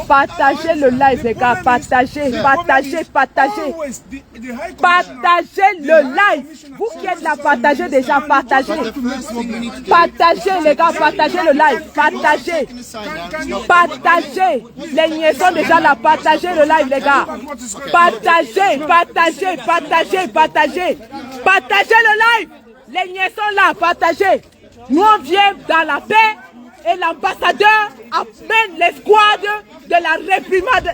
Partagez le live, les gars. Partagez, partagez, partagez. Partagez le live. Vous qui êtes là, partagez déjà. Partagez. Partagez, les gars. Partagez le live. Partagez. Partagez. Les niais sont déjà là. Partagez le live, les gars. Partagez, partagez, partagez, partagez. Partagez le live. Les niais sont là. Partagez. Nous, on vient dans la paix. Et l'ambassadeur amène l'escouade de la réprimande,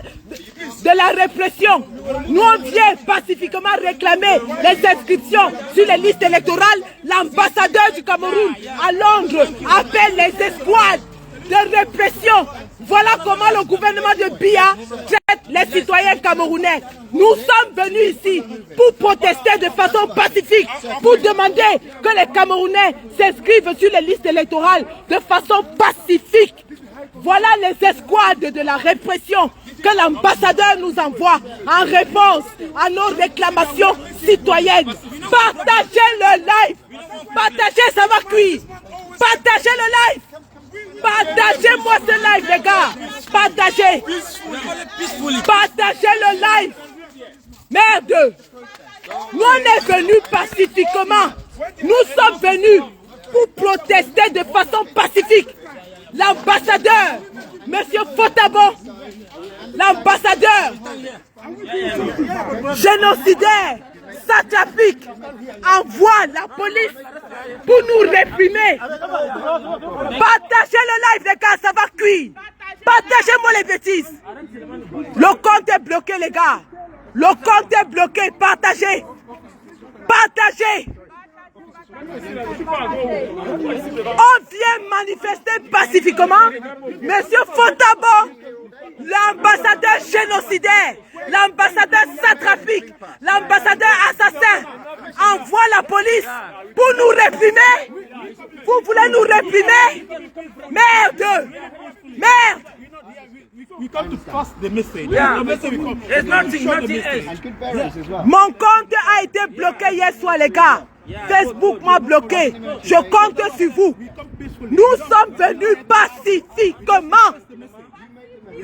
de la répression. Nous, on vient pacifiquement réclamer les inscriptions sur les listes électorales. L'ambassadeur du Cameroun à Londres appelle les escouades de répression. Voilà comment le gouvernement de Biya traite les citoyens camerounais. Nous sommes venus ici pour protester de façon pacifique, pour demander que les Camerounais s'inscrivent sur les listes électorales de façon pacifique. Voilà les escouades de la répression que l'ambassadeur nous envoie en réponse à nos réclamations citoyennes. Partagez le live. Partagez, ça va cuire. Partagez le live. Partagez-moi ce live, les gars. Partagez. Partagez le live. Merde. Nous, on est venus pacifiquement. Nous sommes venus pour protester de façon pacifique. L'ambassadeur, Monsieur Fotabo, l'ambassadeur génocidaire, satrapique, envoie la police pour nous réprimer. Partagez le live, les gars, ça va cuire. Partagez-moi les bêtises. Le compte est bloqué, les gars. Le compte est bloqué. Partagez. Partagez. On vient manifester pacifiquement. Monsieur Fotabo, l'ambassadeur génocidaire, l'ambassadeur satrapique, l'ambassadeur assassin, envoie la police pour nous réprimer. Vous voulez nous réprimer? Merde! Merde! We come to pass the message. Yeah. The message we come. It's nothing else. Mon compte a été bloqué hier soir, les gars. Facebook m'a bloqué. Je compte sur vous. Nous sommes venus pacifiquement.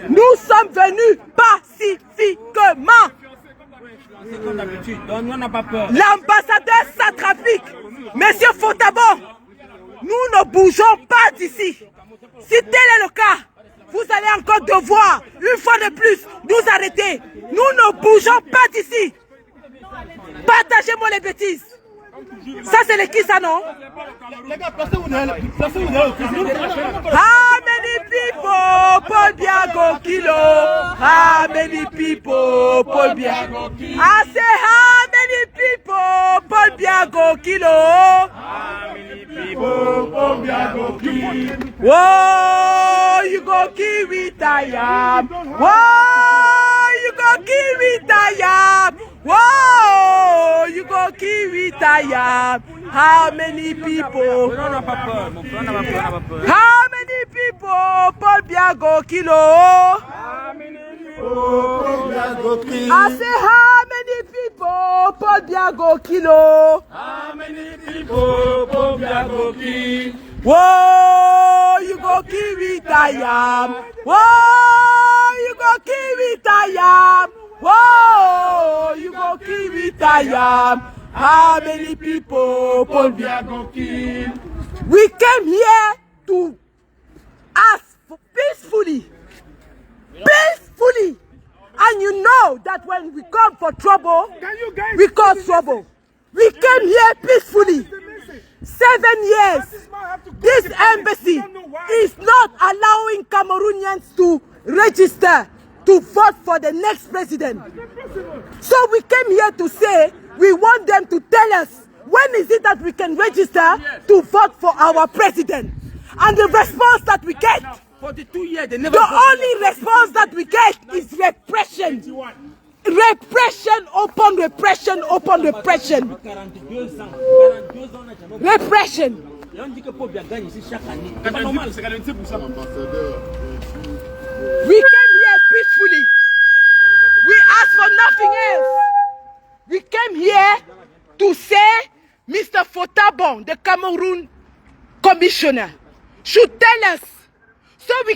Nous sommes venus pacifiquement. L'ambassadeur satrapique, Monsieur Fotabo, nous ne bougeons pas d'ici. Si tel est le cas, vous allez encore devoir, une fois de plus, nous arrêter. Nous ne bougeons pas d'ici. Partagez-moi les bêtises. Ça, c'est les qui, ça, non? How many people, Paul Biago Kilo? How many people, Paul Biago Kilo? I say, how many people, Paul Biago Kilo? How many people, Paul Biago Kilo? Whoa, you go kill with I am. Whoa, you go kill with I am. Whoa, you go kill with I am. How many people? How many people? Paul Biago Kilo. How many people, Paul Biago Kilo? I say how many people? Paul Biago Kilo. How many people, Paul Biago Kilo? Whoa, you go kill with I am. Whoa, you go kill with I am. Whoa, you go kill with I am. How many people, Paul Biago Kilo? We came here to ask for peacefully. Peacefully. And you know that when we come for trouble, we cause trouble. We came here peacefully. 7 years. This embassy is not allowing Cameroonians to register to vote for the next president. So we came here to say we want them to tell us when is it that we can register to vote for our president. And the response that we get, 42 years, they never the only response that we get is repression. Repression upon repression upon repression. Repression. We came here peacefully. We asked for nothing else. We came here to say Mr. Fotabon, the Cameroon commissioner, should tell us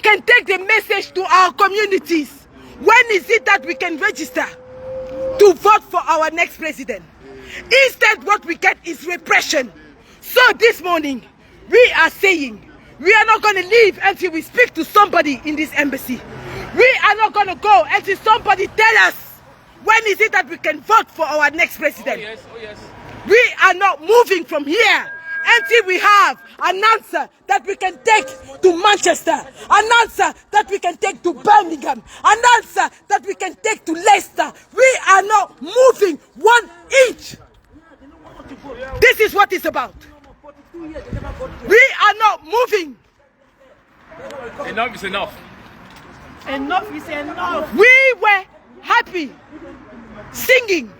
can take the message to our communities. When is it that we can register to vote for our next president? Instead, what we get is repression. So this morning, we are saying, we are not going to leave until we speak to somebody in this embassy. We are not going to go until somebody tell us when is it that we can vote for our next president. Oh yes, oh yes. We are not moving from here until we have an answer that we can take to Manchester, an answer that we can take to Birmingham, an answer that we can take to Leicester. We are not moving 1 inch. This is what it's about. We are not moving. Enough is enough. Enough is enough. We were happy, singing,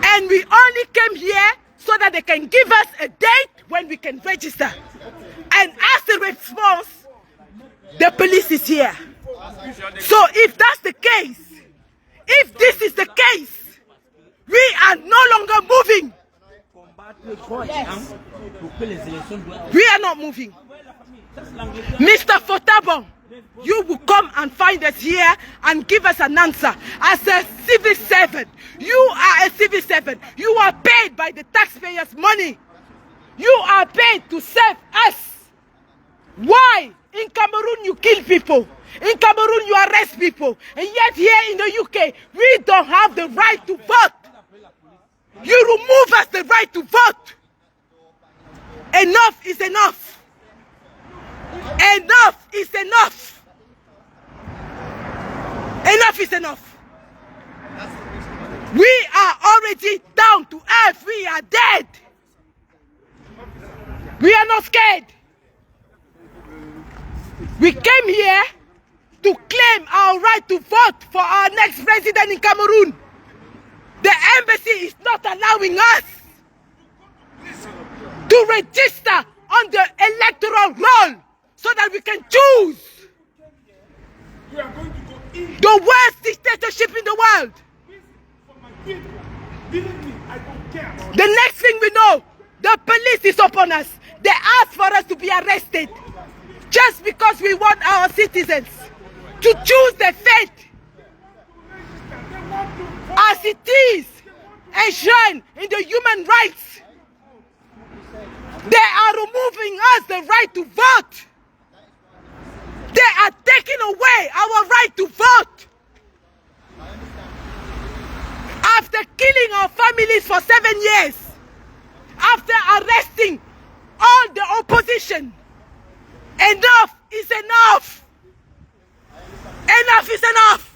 and we only came here so that they can give us a date when we can register. And as a response, the police is here. So if that's the case, if this is the case, we are no longer moving. We are not moving. Mr. Fotabon, you will come and find us here and give us an answer. As a civil servant, you are a civil servant. You are paid by the taxpayers' money. You are paid to serve us. Why? In Cameroon you kill people. In Cameroon you arrest people. And yet here in the UK, we don't have the right to vote. You remove us the right to vote. Enough is enough. Enough is enough. Enough is enough. We are already down to earth. We are dead. We are not scared. We came here to claim our right to vote for our next president in Cameroon. The embassy is not allowing us to register on the electoral roll so that we can choose the worst dictatorship in the world. The next thing we know, the police is upon us. They ask for us to be arrested just because we want our citizens to choose their fate as it is enshrined in the human rights. They are removing us the right to vote. They are taking away our right to vote. After killing our families for 7 years, after arresting all the opposition, enough is enough. Enough is enough.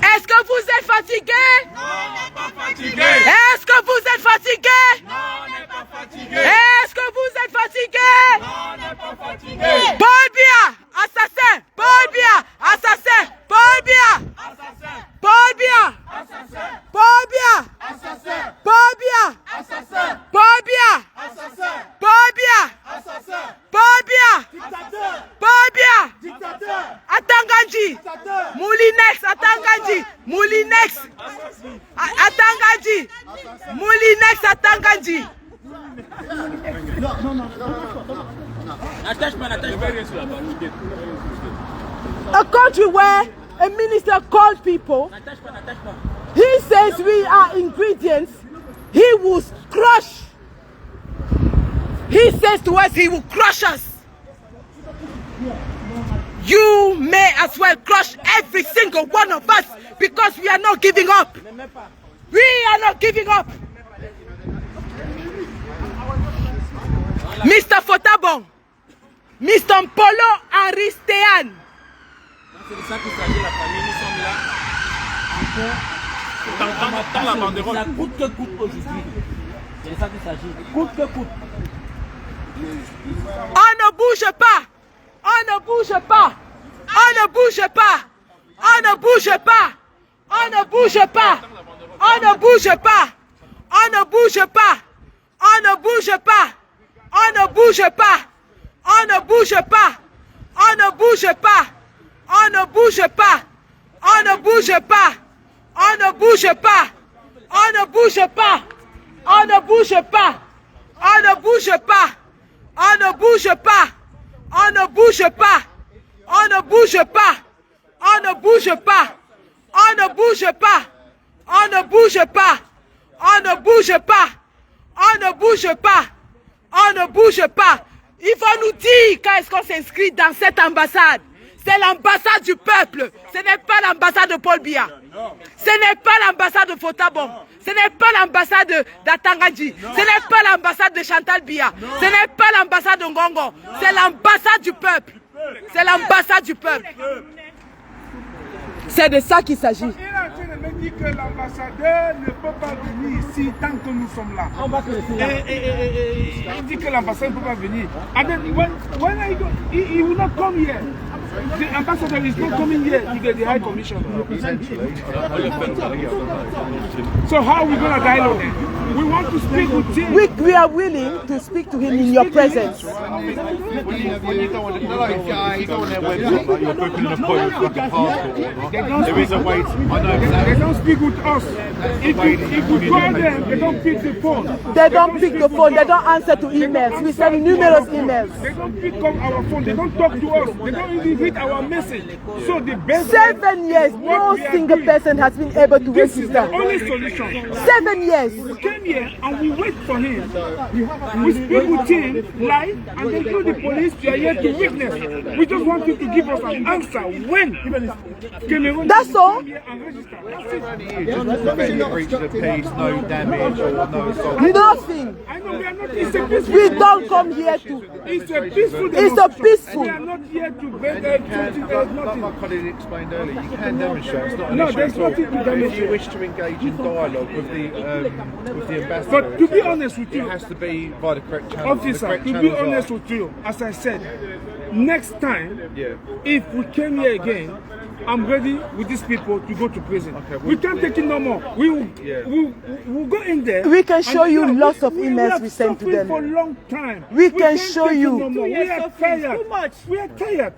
Est-ce que vous êtes fatigué? Non, on n'est pas fatigué. Est-ce que vous êtes fatigué? Non, on n'est pas fatigué. Est-ce que vous êtes fatigué? Non, on n'est pas fatigué. Paul Biya, assassin! Paul Biya, assassin! Paul Biya! Assassin. Paul Biya! Assassin. Paul Biya! Assassin. Paul Biya! Assassin. Paul Biya! Assassin. Paul Biya! Assassin. Paul Biya! Dictateur. Paul Biya! Dictateur. Atanganji! Dictateur. Moulinex, Atanganji! Moulinex! Atanganji! Moulinex, Atanganji! A country where a minister called people, he says we are ingredients, he will crush. He says to us he will crush us. You may as well crush every single one of us because we are not giving up. We are not giving up. Mr. Fotabon, Mr. Mpolo Aristean. C'est de ça qu'il s'agit, la famille, nous sommes là. Dans la banderole. Ça coûte que coûte aujourd'hui. C'est de ça qu'il s'agit. Coûte que coûte. On ne bouge pas. On ne bouge pas. On ne bouge pas. On ne bouge pas. On ne bouge pas. On ne bouge pas. On ne bouge pas. On ne bouge pas. On ne bouge pas. On ne bouge pas. On ne bouge pas. On ne bouge pas. On ne bouge pas. On ne bouge pas. On ne bouge pas. On ne bouge pas. On bouge pas. On ne bouge pas. On ne bouge pas. On ne bouge pas. On ne bouge pas. On ne bouge pas. On ne bouge pas. On ne bouge pas. On ne bouge pas. On ne bouge pas. Il faut nous dire quand est-ce qu'on s'inscrit dans cette ambassade. C'est l'ambassade du peuple. Ce n'est pas l'ambassade de Paul Biya. Ce n'est pas l'ambassade de Fotabon. Ce n'est pas l'ambassade d'Atangadji. Ce n'est pas l'ambassade de Chantal Biya. Ce n'est pas l'ambassade de Ngongo. C'est l'ambassade du peuple. C'est l'ambassade du peuple. C'est de ça qu'il s'agit. Il est en train de me dire que l'ambassadeur ne peut pas venir ici tant que nous sommes là. Il dit que l'ambassadeur ne peut pas venir. And then when I go, he will not come here. The ambassador is not coming here to get the High Commission. So how are we going to dialogue then? We want to speak with him. We are willing to speak to him in your presence. When you go on their website, like you're booking an appointment for like a passport or whatnot, there is a way to, I know They don't speak with us. If you call them, they don't pick the phone. They don't pick the phone. They don't answer to emails. We send numerous emails. They don't pick up our phone. They don't talk to us. They don't even read our message. So the best 7 years, no single person has been able to this is the register. only solution. 7 years. We came here and we wait for him. We speak with him live and then through the police we are here to witness. We just want you to give us an answer. When? Cameroon That's all. come here and register. That's it. breach of the peace, no damage or no assault. Nothing. I know we are not. It's a peaceful. We don't come here to. It's a peaceful. It's a peaceful. We are not here to beg Like nothing. my colleague explained earlier, you can demonstrate. It's not an No, issue there's at all. nothing to But if demonstrate. you wish to engage in dialogue with the ambassador, But to be honest with it you, has to be via the correct channel. officer, to be honest with you, as I said, next time, Yeah. if we came here again, I'm ready with these people to go to prison. Okay, we can't take it no more. We will, Yeah. we'll go in there. We can show and you now lots of we emails have we sent to suffering them. for a long time. We can can't show take it you. no more. We are tired. Too much. We are tired.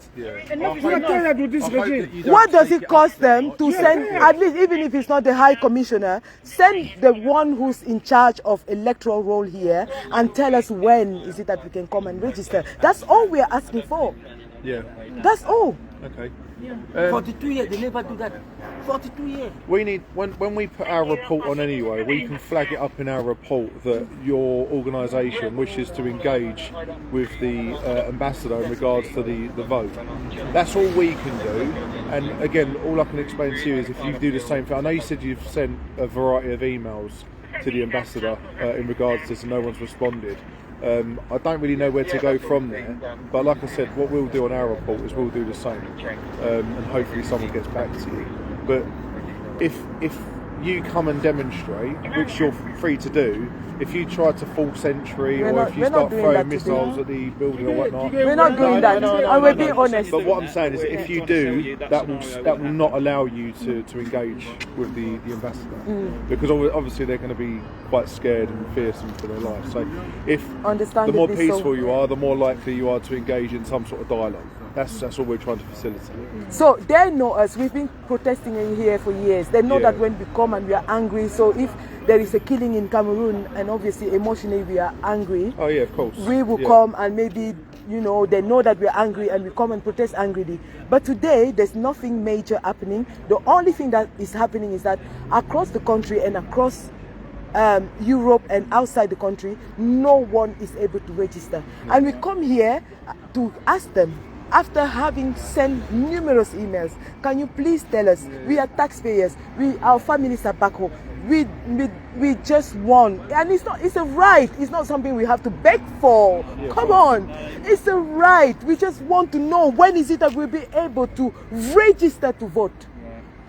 Enough is We are enough. tired with this I hope that regime. you don't What does take it cost them to Yeah, send, yeah. at least even if it's not the High Commissioner, send the one who's in charge of electoral roll here and tell us when is it that we can come and register. That's all we are asking for. Yeah. That's all. Okay. 42 years, they never do that. 42 years. We need when we put our report on anyway, we can flag it up in our report that your organisation wishes to engage with the ambassador in regards to the vote. That's all we can do. And again, all I can explain to you is if you do the same thing. I know you said you've sent a variety of emails to the ambassador in regards to this, and no one's responded. I don't really know where to go from there, but like I said, what we'll do on our report is we'll do the same, and hopefully someone gets back to you. But if you come and demonstrate, which you're free to do, if you try to false entry We're or not- if you we're not start doing throwing that today. missiles at the building or whatnot, We're not doing that, and we're being honest. but what I'm saying is, that if you do, that will not allow you to engage with the ambassador, because obviously they're going to be quite scared and fearsome for their life. So, if the more Understandably so. peaceful you are, the more likely you are to engage in some sort of dialogue. That's all we're trying to facilitate. So they know us. We've been protesting in here for years. They know Yeah. that when we come and we are angry. So if there is a killing in Cameroon and obviously emotionally we are angry, Oh yeah, of course. we will Yeah. come and maybe, you know, they know that we're angry and we come and protest angrily. But today, there's nothing major happening. The only thing that is happening is that across the country and across Europe and outside the country, no one is able to register. And we come here to ask them, after having sent numerous emails, can you please tell us, we are taxpayers, our families are back home, we just want, and it's a right, it's not something we have to beg for. Come on, it's a right. We just want to know when is it that we'll be able to register to vote,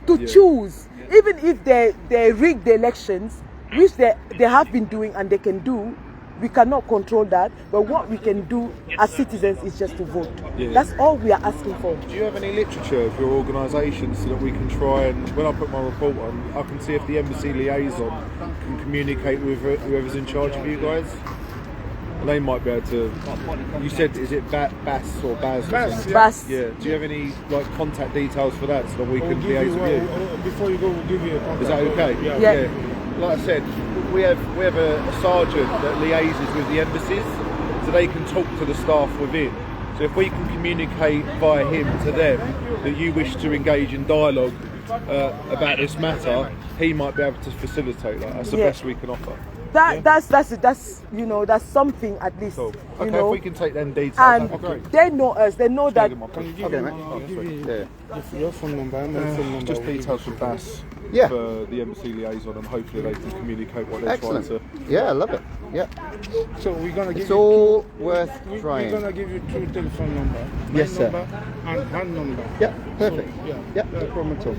to choose, even if they rig the elections, which they have been doing and they can do. We cannot control that, but what we can do as citizens is just to vote. Yeah. That's all we are asking for. Do you have any literature of your organisation so that we can try and, when I put my report on, I can see if the embassy liaison can communicate with whoever's in charge of you guys? And they might be able to. You said, is it Bass or Baz? Baz, Bas, Yeah. Do you have any contact details for that so that we can liaise with you? Before you go, we'll give you a contact. Is that okay? Yeah. Like I said, we have a sergeant that liaises with the embassies, so they can talk to the staff within. So if we can communicate via him to them that you wish to engage in dialogue about this matter, he might be able to facilitate that. That's the best we can offer. That's you know, that's something at least. Cool. You Okay, know, if we can take them details, and that'd be great. they know us. They know that. Okay, mate. Your phone number and my phone number. Just details from Bass Yeah. for the embassy liaison, and hopefully they can communicate what they're Excellent. trying to. Yeah, I love it. Yeah. So we're gonna give It's you all worth we're trying. gonna give you 2 telephone number. My Yes, sir. number and one number. Yeah, perfect. Yeah. Yeah, no problem at all.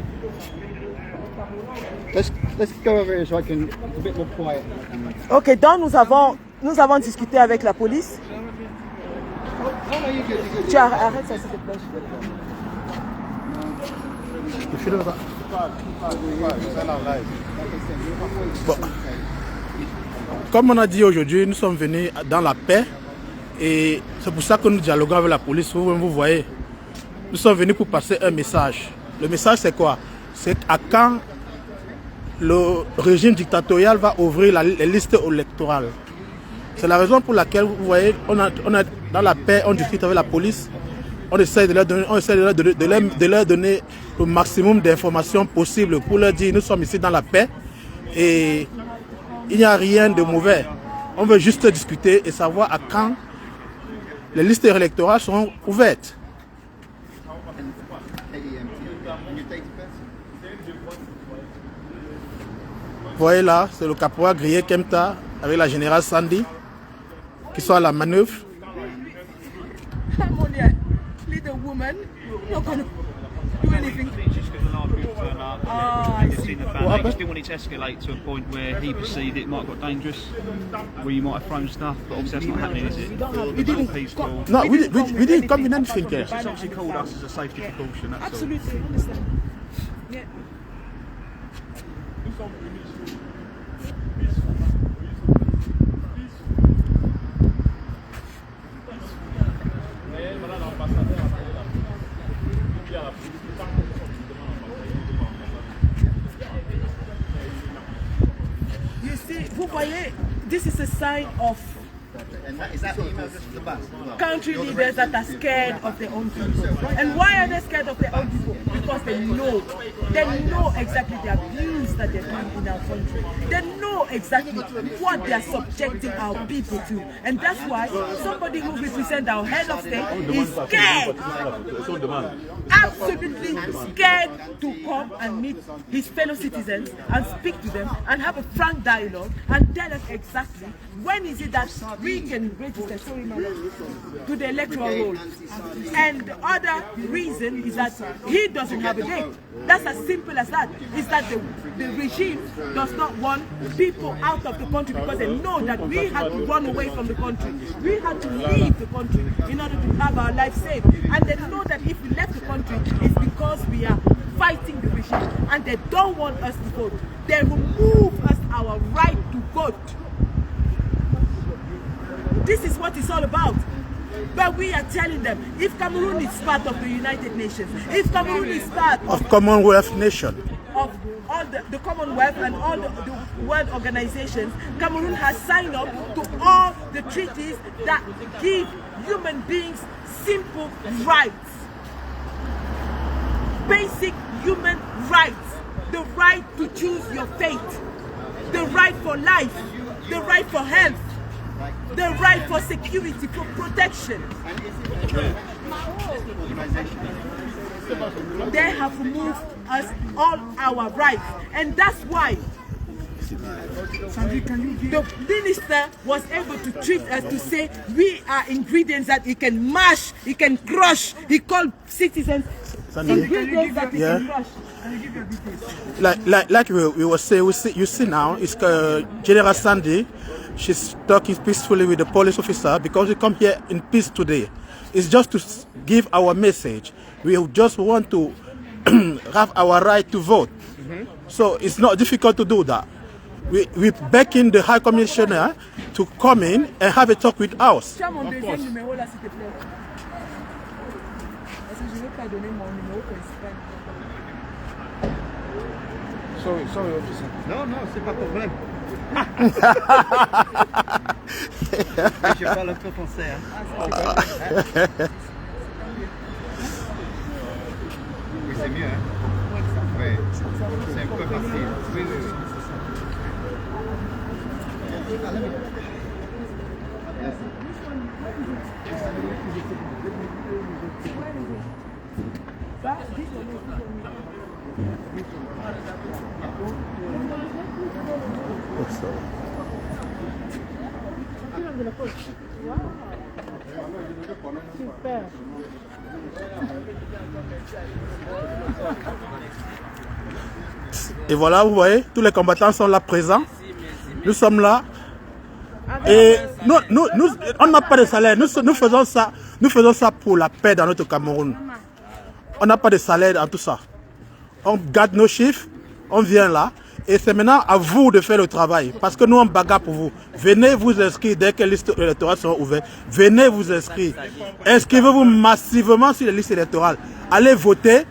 Let's go over here so I can. It's a bit more quiet. Ok, donc nous avons discuté avec la police. Tu arrête ça s'il te plaît. Comme on a dit aujourd'hui, nous sommes venus dans la paix et c'est pour ça que nous dialoguons avec la police. Vous voyez, nous sommes venus pour passer un message. Le message c'est quoi? C'est à quand le régime dictatorial va ouvrir les listes électorales. C'est la raison pour laquelle vous voyez, on a dans la paix, on discute avec la police, on essaie de leur donner le maximum d'informations possibles pour leur dire nous sommes ici dans la paix et il n'y a rien de mauvais. On veut juste discuter et savoir à quand les listes électorales seront ouvertes. Vous voyez là, c'est le caporal Grillé Kemta avec la générale Sandy qui sont à la manœuvre. I'm only a little woman. Not gonna do anything. Just because a large group turn up, I it's see. in the van. They just didn't want it to escalate to a point where he perceived it might have got dangerous, where you might have thrown stuff, but obviously that's not happening, is it? It's all peaceful. No, we didn't come in anything here. It's obviously called us as a safety precaution, that's all. Absolutely understand. Yeah. You see, vous voyez, this is a sign of country leaders that are scared of their own people. And why are they scared of their own people? Because they know exactly the abuse that they're doing in our country. They know exactly what they are subjecting our people to. And that's why somebody who represents our head of state is scared. Absolutely scared to come and meet his fellow citizens and speak to them and have a frank dialogue and tell us exactly when is it that we can register to the electoral roll. And the other reason is that he doesn't have a date. That's as simple as that. Is that the regime does not want people out of the country because they know that we had to run away from the country. We had to leave the country in order to have our life safe. And they know that if we left the country, it's because we are fighting the regime. And they don't want us to vote. They remove us our right to vote. This is what it's all about. But we are telling them, if Cameroon is part of the United Nations, if Cameroon is part Of Commonwealth nation. of all the Commonwealth and all the world organizations, Cameroon has signed up to all the treaties that give human beings simple rights. Basic human rights. The right to choose your fate. The right for life. The right for health. The right for security, for protection. They have removed us all our rights, and that's why the minister was able to treat us to say we are ingredients that he can mash, he can crush. He called citizens ingredients that he can crush. Like we will say, you see now, it's General Sandy. She's talking peacefully with the police officer because we come here in peace today. It's just to give our message. We just want to have our right to vote. So it's not difficult to do that. We beckon the High Commissioner to come in and have a talk with us. Tu as mon deuxième numéro là, s'il te plaît. Parce que je ne veux pas donner mon numéro principal. Sorry, officer. Non, c'est pas problème. Je parle un peu français. Oui, c'est mieux. Hein? Oui, c'est un peu facile. Oui, oui. Super. Et voilà, vous voyez, tous les combattants sont là présents. Nous sommes là. Et on n'a pas de salaire. Nous faisons ça pour la paix dans notre Cameroun. On n'a pas de salaire dans tout ça. On garde nos chiffres, on vient là. Et c'est maintenant à vous de faire le travail. Parce que nous, on bagarre pour vous. Venez vous inscrire dès que les listes électorales seront ouvertes. Venez vous inscrire. Inscrivez-vous massivement sur les listes électorales. Allez voter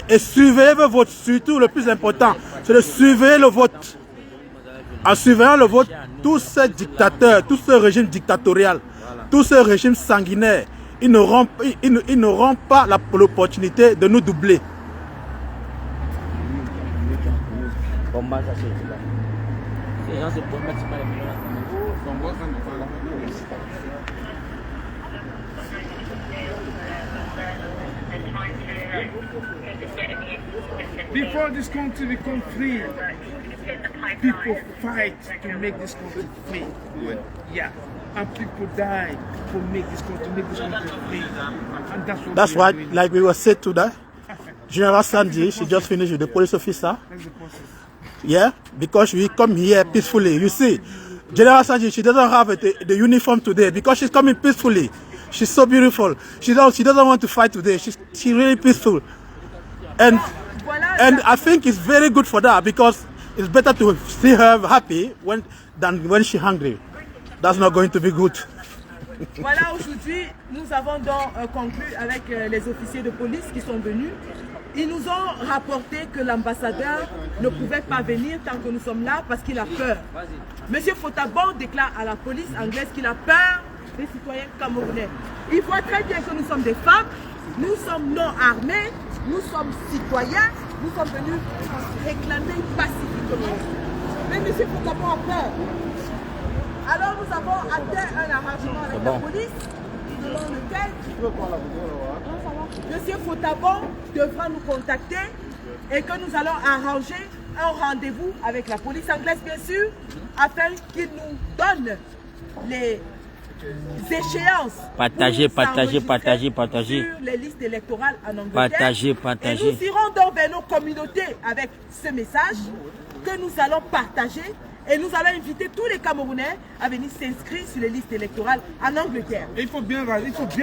et surveillez vos votes. Surtout, le plus important, c'est de surveiller le vote. En surveillant le vote, tous ces dictateurs, tout ce régime dictatorial, tout ce régime sanguinaire, ils n'auront pas l'opportunité de nous doubler. Before this country become free, people fight to make this country free. Yeah. And people die to make this country free. And that's what That's right, like we were said today. General Sandy, she just finished with the police officer. Yeah, because we come here peacefully. You see, General Sandy, she doesn't have the uniform today because she's coming peacefully. She's so beautiful. She doesn't want to fight today. She's really peaceful. And I think it's very good for that because it's better to see her happy than when she's hungry. That's not going to be good. Voilà, aujourd'hui, nous avons donc conclu avec les officiers de police qui sont venus. Ils nous ont rapporté que l'ambassadeur ne pouvait pas venir tant que nous sommes là parce qu'il a peur. Monsieur Fotabon déclare à la police anglaise qu'il a peur des citoyens camerounais. Il voit très bien que nous sommes des femmes, nous sommes non armés, nous sommes citoyens, nous sommes venus réclamer pacifiquement. Mais monsieur Fotabon a peur. Alors nous avons atteint un arrangement avec la police, selon lequel monsieur Fotabon devra nous contacter et que nous allons arranger un rendez-vous avec la police anglaise, bien sûr, afin qu'il nous donne les échéances. Partagez sur les listes électorales en Angleterre. Partagez. Et nous irons donc vers nos communautés avec ce message que nous allons partager. Et nous allons inviter tous les Camerounais à venir s'inscrire sur les listes électorales en Angleterre. Et il faut bien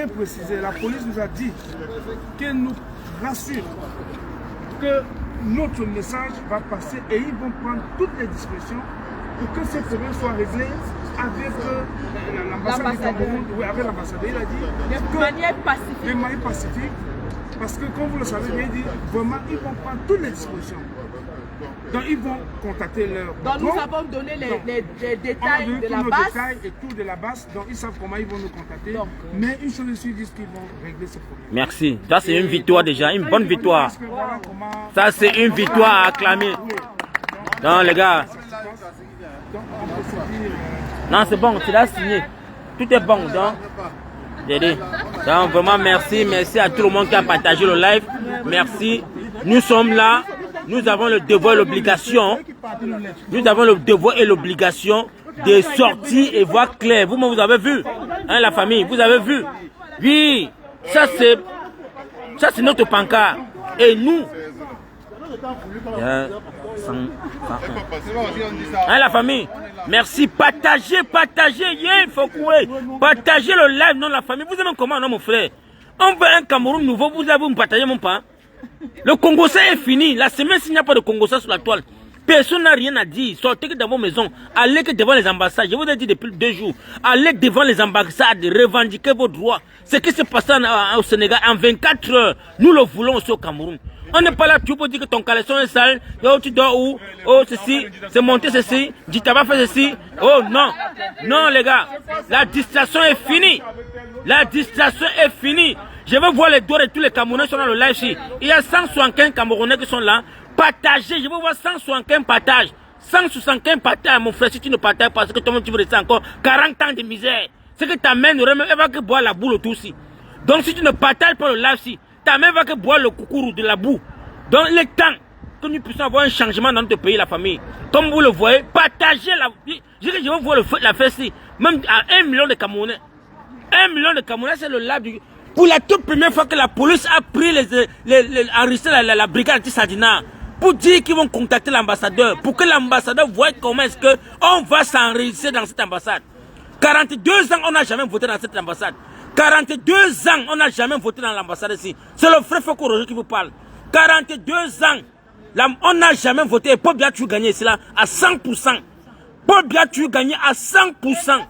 préciser, la police nous a dit qu'elle nous rassure que notre message va passer et ils vont prendre toutes les discussions pour que ce problème soit réglé avec l'ambassade du Cameroun, avec l'ambassadeur. Il a dit de manière pacifique. De manière pacifique, parce que comme vous le savez, il dit vraiment ils vont prendre toutes les discussions. Donc ils vont contacter leur... Donc nous avons donné les détails de la base. Détails et tout de la base, donc ils savent comment ils vont nous contacter. Donc, mais une chose ils disent qu'ils vont régler ce problème. Merci. Ça c'est une victoire déjà, une bonne victoire. Ça c'est une victoire à acclamer. Non les gars. Non c'est bon, c'est là signé. Tout est bon. Donc vraiment merci à tout le monde qui a partagé le live. Merci. Nous sommes là. Nous avons le devoir et l'obligation. Nous avons le devoir et l'obligation de sortir et voir clair. Vous avez vu, hein, la famille, vous avez vu. Oui, ça c'est notre pancarte. Et nous, hein, la famille, merci. Partagez, yeah, faut courir. Partagez le live, non la famille. Vous aimez comment, non mon frère? On veut un Cameroun nouveau. Vous avez me partagé mon pain. Le Congo-Ça est fini. La semaine, s'il n'y a pas de Congo-Ça sur la toile, personne n'a rien à dire. Sortez que dans vos maisons. Allez que devant les ambassades. Je vous ai dit depuis 2 jours. Allez devant les ambassades. Revendiquez vos droits. Ce qui se passe au Sénégal en 24 heures. Nous le voulons aussi au Cameroun. On n'est pas là tout pour dire que ton caleçon est sale. Oh, tu dors où? Oh, ceci, c'est monté ceci. Dis, t'as pas fait ceci. Oh, non. Non, les gars. La distraction est finie. La distraction est finie. Je veux voir les doigts de tous les Camerounais qui sont dans le live ici. Il y a 175 Camerounais qui sont là. Partagez. Je veux voir 175 partages. 175 partages, mon frère, si tu ne partages pas, parce que toi-même tu veux rester encore 40 ans de misère. C'est que ta main elle va que boire la boue autour aussi. Donc si tu ne partages pas le live ici, ta main va que boire le coucou de la boue. Donc il est temps que nous puissions avoir un changement dans notre pays, la famille. Comme vous le voyez, partagez la... Je veux voir la fête ici, même à 1 million de Camerounais. 1 million de Camerounais, c'est le live du... Pour la toute première fois que la police a pris enregistré la brigade anti-Sadina pour dire qu'ils vont contacter l'ambassadeur, pour que l'ambassadeur voie comment est-ce qu'on va s'enregistrer dans cette ambassade. 42 ans, on n'a jamais voté dans cette ambassade. 42 ans, on n'a jamais voté dans l'ambassade ici. C'est le frère Foko Roger qui vous parle. 42 ans, on n'a jamais voté. Et Paul Biya, tu gagnes ici là à 100%. Paul Biya, tu gagnes à 100%.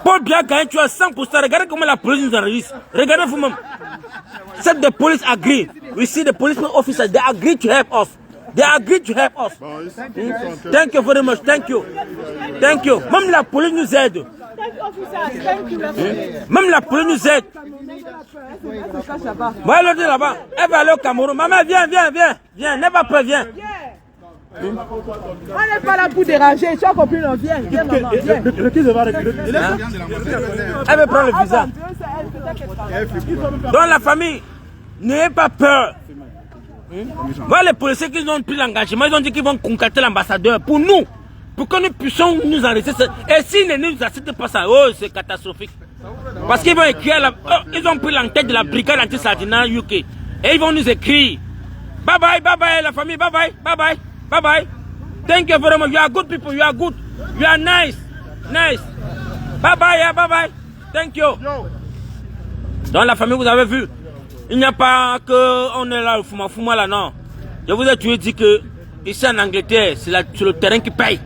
Paul Biya gagne, tu as 100%. Regardez comment la police nous enregistre. Regardez vous-même. Cette the police agree. We see the police officers, they agree to help us. They agree to help us. Thank you very much. Thank you. Thank you. Même la police nous aide. Même la police nous aide. Voilà l'autre là-bas. Elle va aller au Cameroun. Maman, viens. N'aie pas peur, viens. On n'est pas là pour déranger. Tu as compris, non? Viens, maman. Viens. Elle veut prendre le visa. Dans la famille, n'ayez pas peur. Voilà les policiers qui ont pris l'engagement, ils ont dit qu'ils vont contacter l'ambassadeur pour nous, pour que nous puissions nous enregistrer. Et s'ils ne nous acceptent pas ça, oh, c'est catastrophique. Parce qu'ils vont écrire, ils ont pris l'entête de la brigade anti-Sadina UK. Et ils vont nous écrire. Bye bye la famille, bye bye. Thank you very much. You are good people, you are good. You are nice. Bye bye. Thank you. Dans la famille, vous avez vu. Il n'y a pas que on est là, fouma là, non. Je vous ai toujours dit que ici en Angleterre, c'est le terrain qui paye.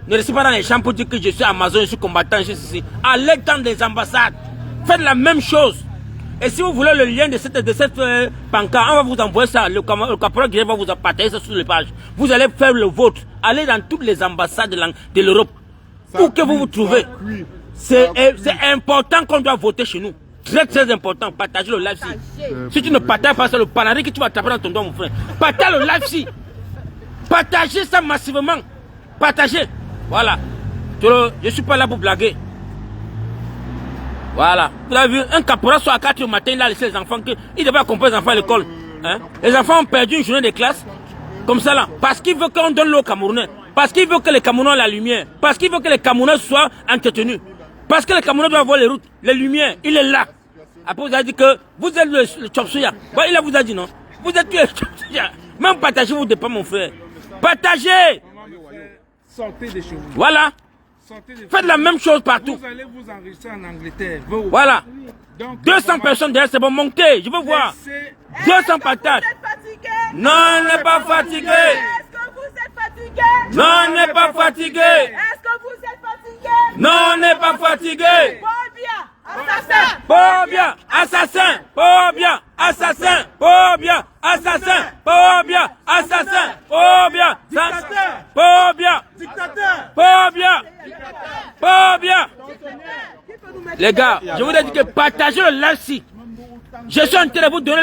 Ne restez pas dans les champs pour dire que je suis Amazon, je suis combattant, je suis ici. Allez dans des ambassades. Faites la même chose. Et si vous voulez le lien de cette pancarte, on va vous envoyer ça. Le caporal va vous partager ça sur les pages. Vous allez faire le vôtre. Allez dans toutes les ambassades de l'Europe. Où que vous vous trouvez. C'est important qu'on doit voter chez nous. Très important, partagez le live ici. Si tu ne partages pas ça, le panari que tu vas taper dans ton doigt, mon frère. Partage le live ici. Partagez ça massivement. Partagez. Voilà. Je ne suis pas là pour blaguer. Voilà. Vous avez vu, un caporal soit à 4 du matin, il a laissé les enfants. Il devait accompagner les enfants à l'école. Hein? Les enfants ont perdu une journée de classe. Comme ça là. Parce qu'il veut qu'on donne l'eau aux Camerounais. Parce qu'il veut que les Camerounais aient la lumière. Parce qu'il veut que les Camerounais soient entretenus. Parce que les Camerounais doivent avoir les routes, les lumières. Il est là. Après, vous avez dit que vous êtes le Chop-Suya. Ouais, il vous a dit non. Vous êtes le Chop-Suya. Même partagez vous dépend, mon frère. Partagez. Sortez de chez vous. Voilà. Faites la même chose partout. Vous allez vous enregistrer en Angleterre. Voilà. Donc, 200 personnes derrière, c'est bon, montez. Je veux voir. 200 partages. Non, on n'est pas fatigué. Est-ce que vous êtes fatigué? Non, on n'est pas fatigué. Est-ce que vous êtes fatigué? Non, on n'est pas fatigué. Paul Biya, assassin. Paul Biya, assassin. Paul Biya, assassin. Paul Biya, assassin. Paul Biya, assassin. Paul Biya, dictateur. Paul Biya. Les gars, je vous ai dit que partagez le live ici. Je suis en train de vous donner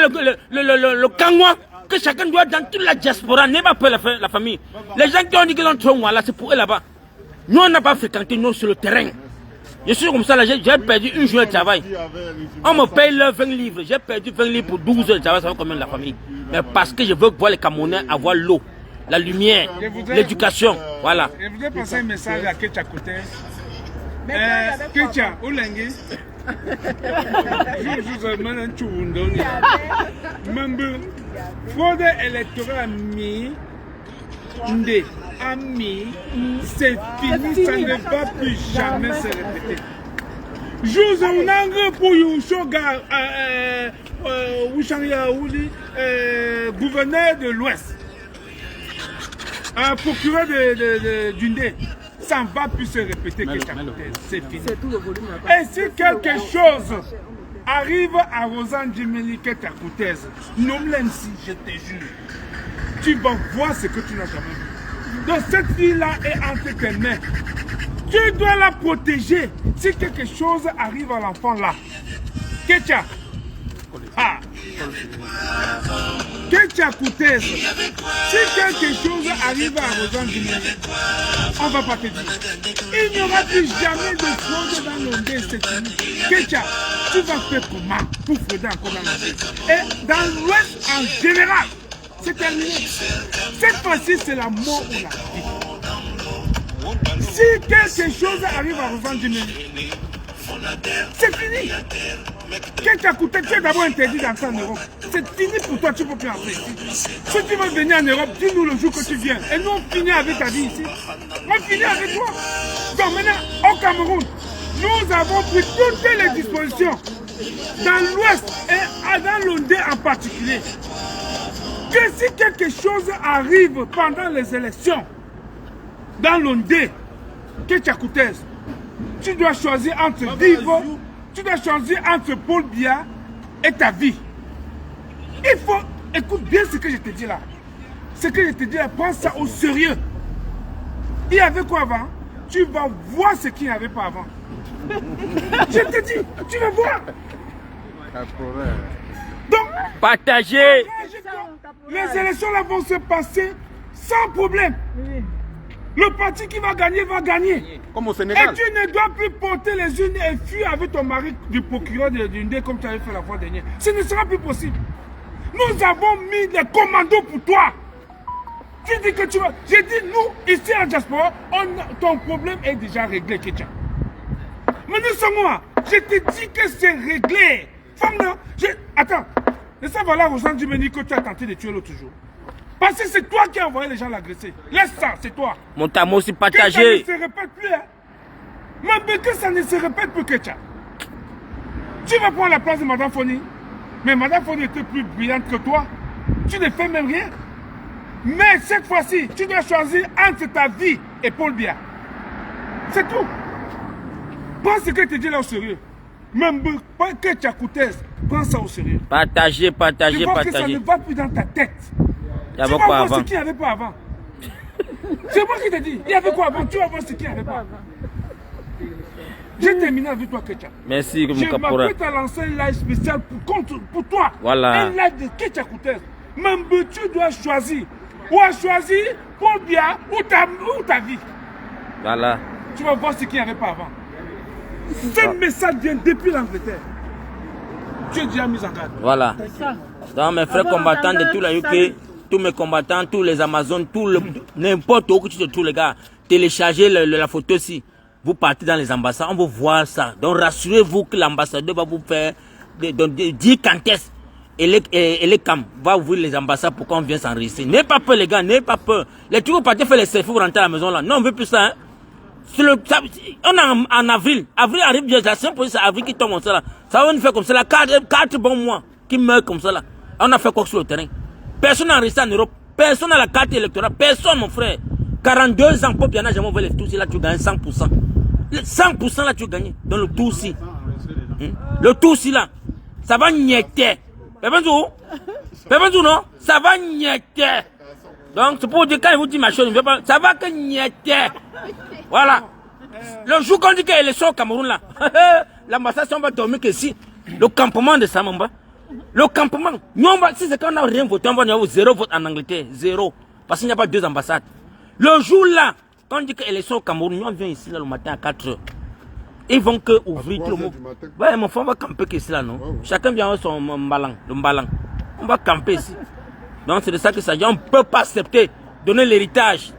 le kangwa que chacun doit dans toute la diaspora. N'ayez pas peur la famille. Les gens qui ont dit qu'ils ont trop là, c'est pour eux là-bas. Nous, on n'a pas fréquenté, nous, sur le terrain. Je suis comme ça, là, j'ai perdu une journée de travail. On me paye 20 livres. J'ai perdu 20 livres pour 12 heures de travail, ça va combien de la famille? Mais parce que je veux voir les Camerounais avoir l'eau, la lumière, l'éducation. Voilà. Je voudrais passer un message à Ketia Côté. Ketia, où l'engue? Je vous demande un chouundoni. Membre, fraude électorale ami, c'est fini, ça ne va plus jamais se répéter. Jouz un angle pour Youshoga, gouverneur de l'Ouest, procureur d'Undé, ça ne va plus se répéter que c'est fini. Et si quelque chose arrive à Rosanne Djemeli Ketia-Koutez, nomme-la si, je te jure. Tu vas voir ce que tu n'as jamais vu. Donc cette fille-là est entre tes mains. Tu dois la protéger si quelque chose arrive à l'enfant là. Ketia. Ah. Ketia-Koutez. Si quelque chose arrive à Rosanne Djemeli, on ne va pas te dire. Il n'y aura plus jamais de fraude dans l'Ondé, c'est fini. Ketia, tu vas faire comment pour frauder encore dans l'Ondé? Et dans l'Ouest en général, c'est terminé. Cette fois-ci, c'est la mort ou la vie. Si quelque chose arrive à Rosanne Djemeli, c'est fini. Ketia-Koutez, tu es d'abord interdit d'entrer en Europe. C'est fini pour toi, tu ne peux plus entrer ici. Si tu veux venir en Europe, dis-nous le jour que tu viens. Et nous, on finit avec ta vie ici. On finit avec toi. Donc maintenant, au Cameroun, nous avons pris toutes les dispositions, dans l'Ouest et dans l'Ondé en particulier, que si quelque chose arrive pendant les élections, dans l'Ondé, Ketia-Koutez, tu dois choisir entre vivre, tu dois choisir entre Paul Biya et ta vie. Il faut, écoute bien ce que je te dis là. Ce que je te dis là, prends ça au sérieux. Il y avait quoi avant? Tu vas voir ce qu'il n'y avait pas avant. Je te dis, tu vas voir. Donc, partagez. Les élections là vont se passer sans problème. Le parti qui va gagner. Comme au Sénégal. Et tu ne dois plus porter les unes et fuir avec ton mari du procureur de l'Undé comme tu avais fait la fois dernière. Ce ne sera plus possible. Nous avons mis des commandos pour toi. Tu dis que tu vas... J'ai dit, nous, ici en diaspora, ton problème est déjà réglé, Ketia. Mais nous sommes moi. Je te dis que c'est réglé. Femme, attends. Et ça va là, Rosanne Djemeli, que tu as tenté de tuer l'autre jour. Parce que c'est toi qui as envoyé les gens l'agresser. Laisse ça, c'est toi. Mon tamo, c'est Que partagé. ça ne se répète plus. Hein. Mais que ça ne se répète plus, Ketia. Tu vas prendre la place de Madame Foni. Mais Madame Foni était plus brillante que toi. Tu ne fais même rien. Mais cette fois-ci, tu dois choisir entre ta vie et Paul Biya. C'est tout. Prends ce que je te dis là au sérieux. Même pas Ketia-Koutez, prends ça au sérieux. Partagez, partagez, Tu vois que ça partagez. ne va plus dans ta tête. Il y avait Tu vas quoi voir ce avant? qu'il n'y avait pas avant. C'est moi qui te dis. Il y avait quoi avant? Tu vas voir ce qu'il n'y avait pas avant. J'ai terminé avec toi, Ketia. Merci, mon Je caporal. m'apprête à lancer un live spécial pour toi. Voilà. Un live de Ketia-Koutez. Même tu dois choisir. Ou à choisir Paul Biya ou ta vie. Voilà. Tu vas voir ce qu'il n'y avait pas avant. Ce message vient depuis l'Angleterre. Tu es déjà mis en garde. Voilà. Donc mes frères combattants de tout la UK, tous mes combattants, tous les Amazones, n'importe où que tu te trouves les gars, téléchargez la photo ici. Vous partez dans les ambassades, on va voir ça. Donc rassurez-vous que l'ambassadeur va vous faire dire quand est-ce et les cam va ouvrir les ambassades pour qu'on vienne s'enregistrer. N'ayez pas peur les gars, n'ayez pas peur. Les trucs vous partez faire les selfies, vous rentrez à la maison là. Non, on veut plus ça. Hein. On est en avril. Avril arrive, la semaine prochaine, c'est avril qui tombe comme ça là. Ça va nous faire comme ça là, 4 bons mois qui meurent comme ça là. On a fait quoi sur le terrain? Personne n'a resté en Europe. Personne n'a la carte électorale. Personne, mon frère. 42 ans, Pop, il y en a jamais ouvert les tours, là tu gagnes 100%. 100% là tu gagnes. Dans le tour ci. Le tour ci là. Ça va niéter. Pépinzou, non? Ça va niéter. Donc c'est pour dire quand il vous dit ma chose, ça va que niéter. Voilà. Le jour qu'on dit qu'elle est sur au Cameroun là, l'ambassade on va dormir que si. Le campement de Samamba. Le campement. Nous, si c'est qu'on n'a rien voté, on va avoir 0 vote en Angleterre. 0. Parce qu'il n'y a pas 2 ambassades. Le jour là, quand on dit qu'elle est sur au Cameroun, nous on vient ici là, le matin à 4 h. Ils vont que ouvrir tout le monde. Ouais, mon frère, on va camper ici là, non? Chacun vient avec son mbalang, le mbalang. On va camper ici. Donc c'est de ça que ça dit. On ne peut pas accepter donner l'héritage